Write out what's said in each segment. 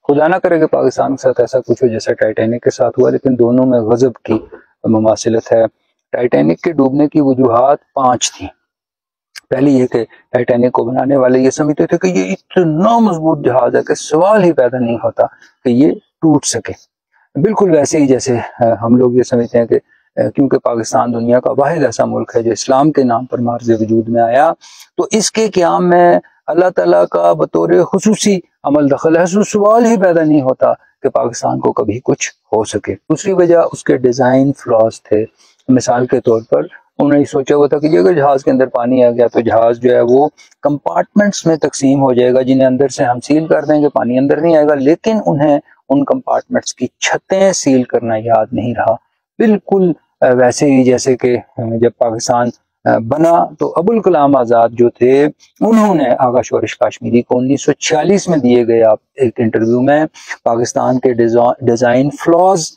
خدا نہ کرے کہ پاکستان کے ساتھ ایسا کچھ ہو جیسا ٹائٹینک کے ساتھ ہوا، لیکن دونوں میں غضب کی مماثلت ہے۔ ٹائٹینک کے ڈوبنے کی وجوہات 5 تھیں۔ پہلی یہ کہ ٹائٹینک کو بنانے والے یہ سمجھتے تھے کہ یہ اتنا مضبوط جہاز ہے کہ سوال ہی پیدا نہیں ہوتا کہ یہ ٹوٹ سکے۔ بالکل ویسے ہی جیسے ہم لوگ یہ سمجھتے ہیں کہ کیونکہ پاکستان دنیا کا واحد ایسا ملک ہے جو اسلام کے نام پر مارز وجود میں آیا، تو اس کے قیام میں اللہ تعالیٰ کا بطور خصوصی عمل دخل ہے، سوال ہی پیدا نہیں ہوتا کہ پاکستان کو کبھی کچھ ہو سکے۔ دوسری وجہ اس کے ڈیزائن فلاز تھے۔ مثال کے طور پر انہوں نے سوچا ہوا تھا کہ اگر جہاز کے اندر پانی آ گیا تو جہاز جو ہے وہ کمپارٹمنٹس میں تقسیم ہو جائے گا، جنہیں اندر سے ہم سیل کر دیں گے، پانی اندر نہیں آئے گا، لیکن انہیں ان کمپارٹمنٹس کی چھتیں سیل کرنا یاد نہیں رہا۔ بالکل ویسے ہی جیسے کہ جب پاکستان بنا تو ابوالکلام آزاد جو تھے انہوں نے آغا شورش کاشمیری کو 1946 میں دیے گئے ایک انٹرویو میں پاکستان کے ڈیزائن فلاز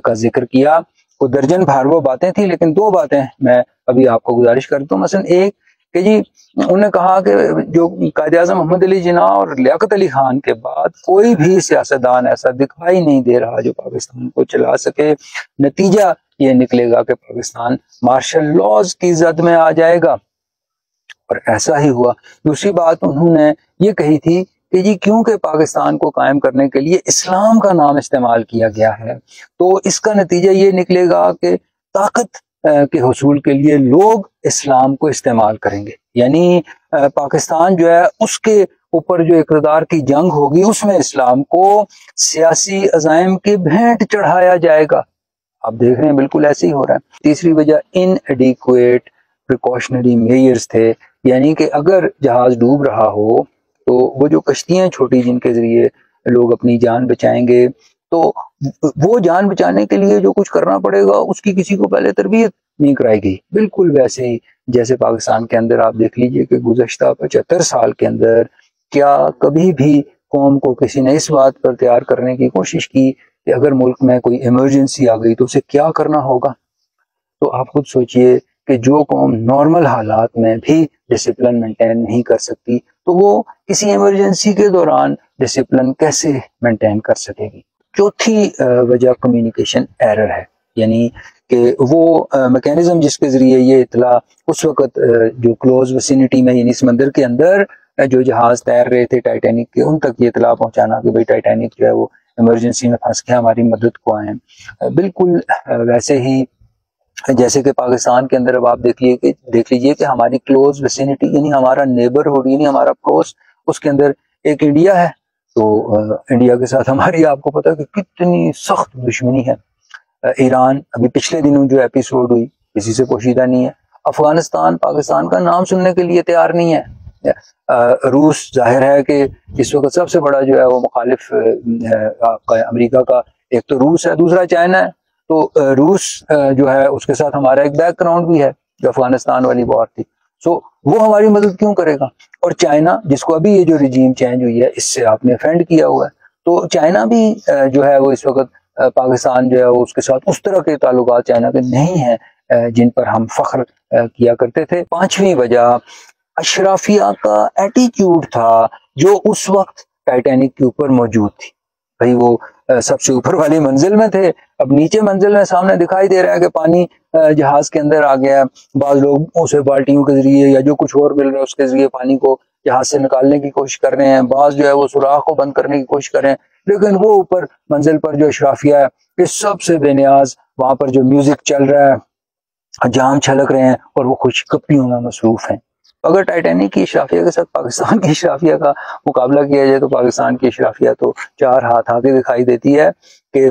کا ذکر کیا۔ کوئی درجن بھر وہ باتیں تھیں، لیکن 2 باتیں میں ابھی آپ کو گزارش کرتا ہوں۔ مثلا ایک کہ جی انہوں نے کہا کہ جو قائد اعظم محمد علی جناح اور لیاقت علی خان کے بعد کوئی بھی سیاستدان ایسا دکھائی نہیں دے رہا جو پاکستان کو چلا سکے، نتیجہ یہ نکلے گا کہ پاکستان مارشل لاز کی زد میں آ جائے گا، اور ایسا ہی ہوا۔ دوسری بات انہوں نے یہ کہی تھی کہ جی کیونکہ پاکستان کو قائم کرنے کے لیے اسلام کا نام استعمال کیا گیا ہے، تو اس کا نتیجہ یہ نکلے گا کہ طاقت کے حصول کے لیے لوگ اسلام کو استعمال کریں گے، یعنی پاکستان جو ہے اس کے اوپر جو اقتدار کی جنگ ہوگی اس میں اسلام کو سیاسی عزائم کی بھینٹ چڑھایا جائے گا۔ آپ دیکھ رہے ہیں بالکل ایسے ہی ہو رہا ہے۔ تیسری وجہ ان ایڈیکویٹ پریکاشنری میئرز تھے، یعنی کہ اگر جہاز ڈوب رہا ہو تو وہ جو کشتیاں چھوٹی جن کے ذریعے لوگ اپنی جان بچائیں گے، تو وہ جان بچانے کے لیے جو کچھ کرنا پڑے گا اس کی کسی کو پہلے تربیت نہیں کرائی گئی۔ بالکل ویسے ہی جیسے پاکستان کے اندر آپ دیکھ لیجئے کہ گزشتہ 75 سال کے اندر کیا کبھی بھی قوم کو کسی نے اس بات پر تیار کرنے کی کوشش کی کہ اگر ملک میں کوئی ایمرجنسی آ گئی تو اسے کیا کرنا ہوگا؟ تو آپ خود سوچئے کہ جو قوم نارمل حالات میں بھی ڈسپلن مینٹین نہیں کر سکتی تو وہ کسی ایمرجنسی کے دوران ڈسپلن کیسے مینٹین کر سکے گی؟ چوتھی وجہ کمیونیکیشن ایرر ہے، یعنی کہ وہ میکینزم جس کے ذریعے یہ اطلاع اس وقت جو کلوز وسینٹی میں یعنی سمندر کے اندر جو جہاز تیر رہے تھے ٹائٹینک کے، ان تک یہ اطلاع پہنچانا کہ بھئی ٹائٹینک جو ہے وہ ایمرجنسی میں پھنس گیا، ہماری مدد کو آئیں۔ بالکل ویسے ہی جیسے کہ پاکستان کے اندر اب آپ دیکھ لیجئے کہ ہماری کلوز وسینٹی یعنی ہمارا نیبرہڈ یعنی ہمارا پڑوس، اس کے اندر ایک انڈیا ہے، تو انڈیا کے ساتھ ہماری آپ کو پتا ہے کہ کتنی سخت دشمنی ہے۔ ایران ابھی پچھلے دنوں جو ایپیسوڈ ہوئی کسی سے پوشیدہ نہیں ہے۔ افغانستان پاکستان کا نام سننے کے لیے تیار نہیں ہے۔ روس ظاہر ہے کہ اس وقت سب سے بڑا جو ہے وہ مخالف آپ کا امریکہ کا، ایک تو روس ہے، دوسرا چائنا ہے، تو روس جو ہے اس کے ساتھ ہمارا ایک بیک گراؤنڈ بھی ہے جو افغانستان والی وار تھی، سو وہ ہماری مدد کیوں کرے گا؟ اور چائنا جس کو ابھی یہ جو رجیم چینج ہوئی ہے اس سے آپ نے افینڈ کیا ہوا ہے، تو چائنا بھی جو ہے وہ اس وقت پاکستان جو ہے وہ اس کے ساتھ اس طرح کے تعلقات چائنا کے نہیں ہیں جن پر ہم فخر کیا کرتے تھے۔ پانچویں وجہ اشرافیہ کا ایٹیٹیوڈ تھا جو اس وقت ٹائٹینک کے اوپر موجود تھی۔ بھئی وہ سب سے اوپر والی منزل میں تھے، اب نیچے منزل میں سامنے دکھائی دے رہا ہے کہ پانی جہاز کے اندر آ گیا ہے، بعض لوگ اسے بالٹیوں کے ذریعے یا جو کچھ اور مل رہا ہے اس کے ذریعے پانی کو جہاز سے نکالنے کی کوشش کر رہے ہیں، بعض جو ہے وہ سوراخ کو بند کرنے کی کوشش کر رہے ہیں، لیکن وہ اوپر منزل پر جو اشرافیہ ہے اس سب سے بے نیاز، وہاں پر جو میوزک چل رہا ہے، جام چھلک رہے ہیں اور وہ خوش گپیوں میں مصروف ہیں۔ اگر ٹائٹینک کی اشرافیہ کے ساتھ پاکستان کی اشرافیہ کا مقابلہ کیا جائے تو پاکستان کی اشرافیہ تو 4 ہاتھ آگے دکھائی دیتی ہے کہ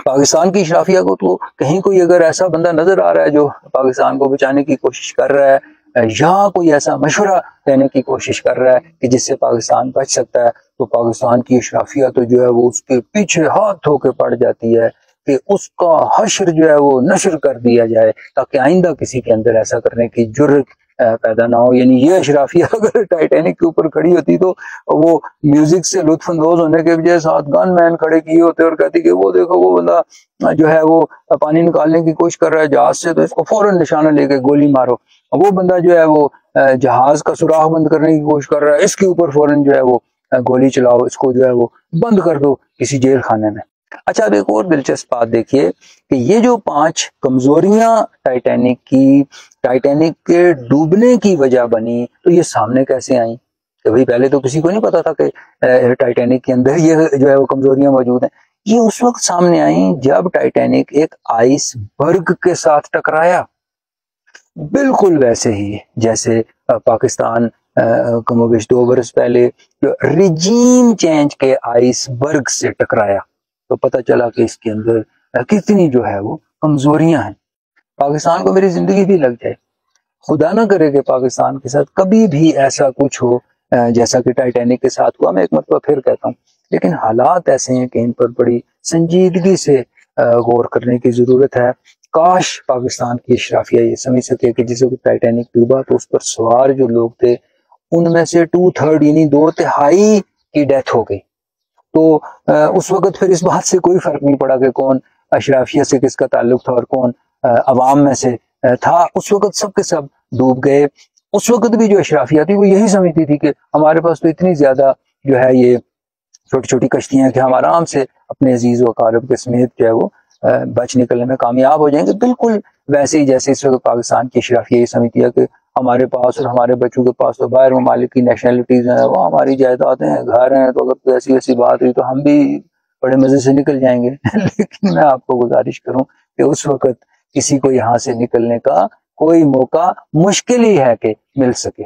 پاکستان کی اشرافیہ کو تو کہیں کوئی اگر ایسا بندہ نظر آ رہا ہے جو پاکستان کو بچانے کی کوشش کر رہا ہے یا کوئی ایسا مشورہ دینے کی کوشش کر رہا ہے کہ جس سے پاکستان بچ سکتا ہے، تو پاکستان کی اشرافیہ تو جو ہے وہ اس کے پیچھے ہاتھ دھو کے پڑ جاتی ہے کہ اس کا حشر جو ہے وہ نشر کر دیا جائے تاکہ آئندہ کسی کے اندر ایسا کرنے کی جرت پیدا نہ ہو۔ یعنی یہ اشرافیہ اگر ٹائٹینک کے اوپر کھڑی ہوتی تو وہ میوزک سے لطف اندوز ہونے کے بجائے ساتھ گن مین کھڑے کیے ہوتے اور کہتی کہ وہ دیکھو وہ بندہ جو ہے وہ پانی نکالنے کی کوشش کر رہا ہے جہاز سے، تو اس کو فوراً نشانہ لے کے گولی مارو۔ وہ بندہ جو ہے وہ جہاز کا سوراخ بند کرنے کی کوشش کر رہا ہے، اس کے اوپر فوراً جو ہے وہ گولی چلاؤ، اس کو جو ہے وہ بند کر دو کسی جیل خانے میں۔ اچھا اب ایک اور دلچسپ بات دیکھیے کہ یہ جو 5 کمزوریاں ٹائٹینک کی، ٹائٹینک کے ڈوبنے کی وجہ بنی، تو یہ سامنے کیسے آئیں؟ کہ بھئی پہلے تو کسی کو نہیں پتا تھا کہ ٹائٹینک کے اندر یہ جو ہے وہ کمزوریاں موجود ہیں۔ یہ اس وقت سامنے آئیں جب ٹائٹینک ایک آئس برگ کے ساتھ ٹکرایا، بالکل ویسے ہی جیسے پاکستان کم و بیش 2 برس پہلے جو رجیم چینج کے آئس برگ سے ٹکرایا، تو پتہ چلا کہ اس کے اندر کتنی جو ہے وہ کمزوریاں ہیں۔ پاکستان کو میری زندگی بھی لگ جائے، خدا نہ کرے کہ پاکستان کے ساتھ کبھی بھی ایسا کچھ ہو جیسا کہ ٹائٹینک کے ساتھ ہوا، میں ایک مرتبہ پھر کہتا ہوں، لیکن حالات ایسے ہیں کہ ان پر بڑی سنجیدگی سے غور کرنے کی ضرورت ہے۔ کاش پاکستان کی اشرافیہ یہ سمجھ سکے کہ جسے ٹائٹینک ڈوبا تو اس پر سوار جو لوگ تھے ان میں سے 2/3 یعنی 2/3 کی ڈیتھ ہو گئی، تو اس وقت پھر اس بات سے کوئی فرق نہیں پڑا کہ کون اشرافیہ سے کس کا تعلق تھا اور کون عوام میں سے تھا، اس وقت سب کے سب ڈوب گئے۔ اس وقت بھی جو اشرافیہ تھی وہ یہی سمجھتی تھی کہ ہمارے پاس تو اتنی زیادہ جو ہے یہ چھوٹی چھوٹی کشتیاں ہیں کہ ہم آرام سے اپنے عزیز و اقارب کے سمیت جو ہے وہ بچ نکلنے میں کامیاب ہو جائیں گے، بالکل ویسے ہی جیسے اس وقت پاکستان کی اشرافیہ یہ سمجھتی ہے کہ ہمارے پاس اور ہمارے بچوں کے پاس تو باہر ممالک کی نیشنلٹیز ہیں، وہ ہماری جائیدادیں ہیں، گھر ہیں، تو اگر کوئی ایسی ویسی بات ہوئی تو ہم بھی بڑے مزے سے نکل جائیں گے۔ لیکن میں آپ کو گزارش کروں کہ اس وقت کسی کو یہاں سے نکلنے کا کوئی موقع مشکل ہی ہے کہ مل سکے۔